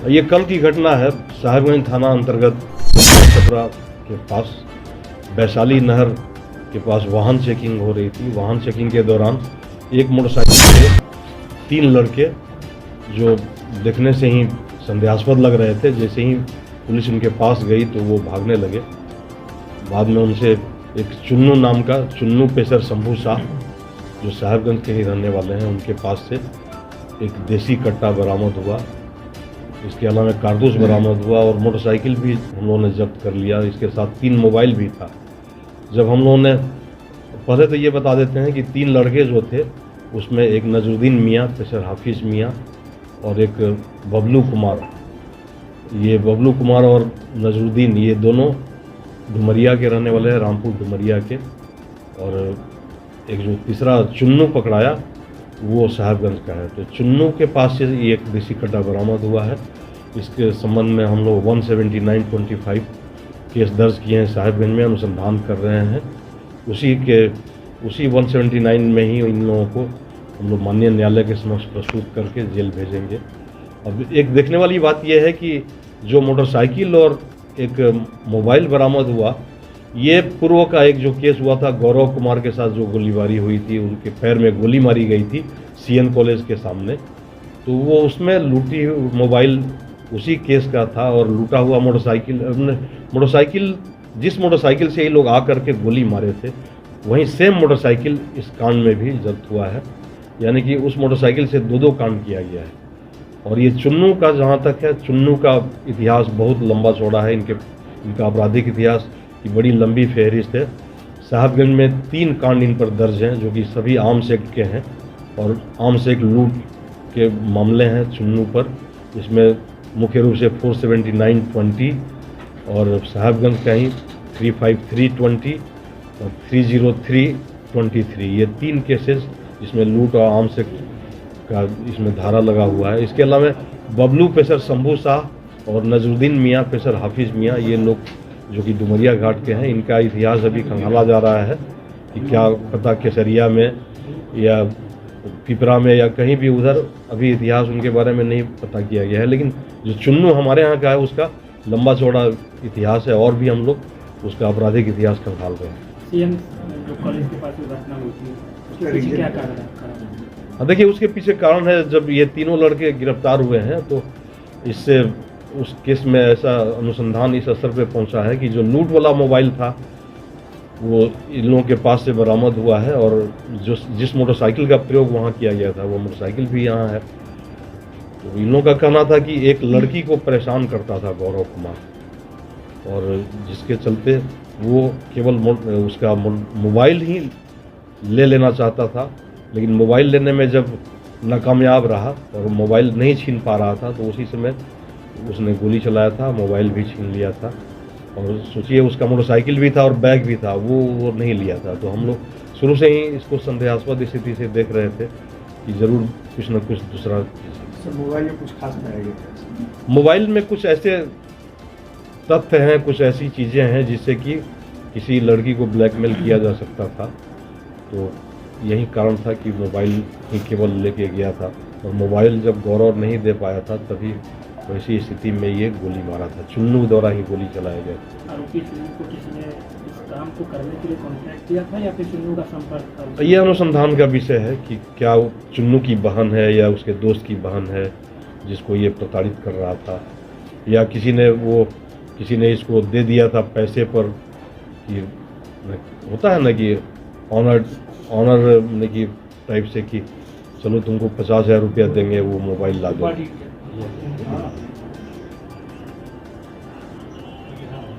ये कल की घटना है। साहिबगंज थाना अंतर्गत छपरा के पास वैशाली नहर के पास वाहन चेकिंग हो रही थी। वाहन चेकिंग के दौरान एक मोटरसाइकिल से 3 लड़के जो देखने से ही संदेहास्पद लग रहे थे, जैसे ही पुलिस उनके पास गई तो वो भागने लगे। बाद में उनसे एक चुन्नू नाम का चुन्नू पेशर शंभू शाह जो साहिबगंज के ही रहने वाले हैं, उनके पास से एक देसी कट्टा बरामद हुआ। इसके अलावा कारतूस बरामद हुआ और मोटरसाइकिल भी हम लोगों ने जब्त कर लिया। इसके साथ 3 मोबाइल भी था। जब हम लोगों ने पहले तो ये बता देते हैं कि 3 लड़के जो थे उसमें एक नजरुद्दीन मियाँ पेशर हाफिज मियाँ और एक बबलू कुमार। ये बबलू कुमार और नजरुद्दीन ये दोनों डुमरिया के रहने वाले हैं, रामपुर डुमरिया के। और एक जो तीसरा चुन्नू पकड़ाया वो साहिबगंज का है। तो चुन्नू के पास से ये एक देसी कट्टा बरामद हुआ है। इसके संबंध में हम लोग 179/25 केस दर्ज किए हैं, साहिबगंज में अनुसंधान कर रहे हैं। उसी 179 में ही इन लोगों को हम लोग माननीय न्यायालय के समक्ष प्रस्तुत करके जेल भेजेंगे। अब एक देखने वाली बात यह है कि जो मोटरसाइकिल और एक मोबाइल बरामद हुआ, ये पूर्व का एक जो केस हुआ था गौरव कुमार के साथ जो गोलीबारी हुई थी, उनके पैर में गोली मारी गई थी CN कॉलेज के सामने, तो वो उसमें लूटी मोबाइल उसी केस का था और लूटा हुआ मोटरसाइकिल जिस मोटरसाइकिल से ये लोग आकर के गोली मारे थे वहीं सेम मोटरसाइकिल इस कांड में भी जब्त हुआ है। यानी कि उस मोटरसाइकिल से 2 कांड किया गया है। और ये चुन्नू का जहाँ तक है, चुन्नू का इतिहास बहुत लंबा चौड़ा है। इनका आपराधिक इतिहास की बड़ी लंबी फहरिस्त है। साहिबगंज में 3 कांड इन पर दर्ज हैं जो कि सभी आर्म्स एक्ट के हैं और आर्म्स एक्ट लूट के मामले हैं चुन्नू पर। इसमें मुख्य रूप से 479/20 और साहिबगंज का ही 353/20 और 303/23 ये 3 केसेस इसमें लूट और आर्म्स एक्ट का इसमें धारा लगा हुआ है। इसके अलावा बबलू पेशर शंभू शाह और नजरुद्दीन मियाँ पेशर हाफिज मियाँ ये लोग जो कि डुमरिया घाट के हैं, इनका इतिहास अभी खंगाला जा रहा है कि क्या पता केसरिया में या पिपरा में या कहीं भी उधर अभी इतिहास उनके बारे में नहीं पता किया गया है। लेकिन जो चुन्नू हमारे यहाँ का है उसका लंबा चौड़ा इतिहास है और भी हम लोग उसका आपराधिक इतिहास खंगाल रहे हैं। CN जो कॉलेज के पास घटना हुई थी उसके पीछे क्या कारण है? देखिए, उसके पीछे कारण है जब ये 3 लड़के गिरफ्तार हुए हैं तो इससे उस केस में ऐसा अनुसंधान इस स्तर पे पहुंचा है कि जो लूट वाला मोबाइल था वो इन लोगों के पास से बरामद हुआ है और जिस मोटरसाइकिल का प्रयोग वहाँ किया गया था वो मोटरसाइकिल भी यहाँ है। तो इन लोगों का कहना था कि एक लड़की को परेशान करता था गौरव कुमार और जिसके चलते वो केवल उसका मोबाइल ही ले लेना चाहता था। लेकिन मोबाइल लेने में जब नाकामयाब रहा और मोबाइल नहीं छीन पा रहा था तो उसी समय उसने गोली चलाया था, मोबाइल भी छीन लिया था। और सोचिए उसका मोटरसाइकिल भी था और बैग भी था, वो नहीं लिया था। तो हम लोग शुरू से ही इसको संदेहास्पद स्थिति से देख रहे थे कि ज़रूर कुछ न कुछ दूसरा। मोबाइल में कुछ खास पाया गया? मोबाइल में कुछ ऐसे तथ्य हैं, कुछ ऐसी चीज़ें हैं जिससे कि किसी लड़की को ब्लैकमेल किया जा सकता था। तो यही कारण था कि मोबाइल ही केवल लेके गया था और मोबाइल जब गौरव नहीं दे पाया था तभी वैसी स्थिति में ये गोली मारा था। चुन्नू द्वारा ही गोली चलाया गया। आरोपी चुन्नू को किसी ने इस काम को करने के लिए कॉन्ट्रैक्ट किया था या फिर चुन्नू का संपर्क था? यह अनुसंधान का विषय है कि क्या चुन्नू की बहन है या उसके दोस्त की बहन है जिसको ये प्रताड़ित कर रहा था, या किसी ने इसको दे दिया था पैसे पर कि होता है ना कि ऑनर की टाइप से कि चलो तुमको 50,000 रुपया देंगे वो मोबाइल ला दो।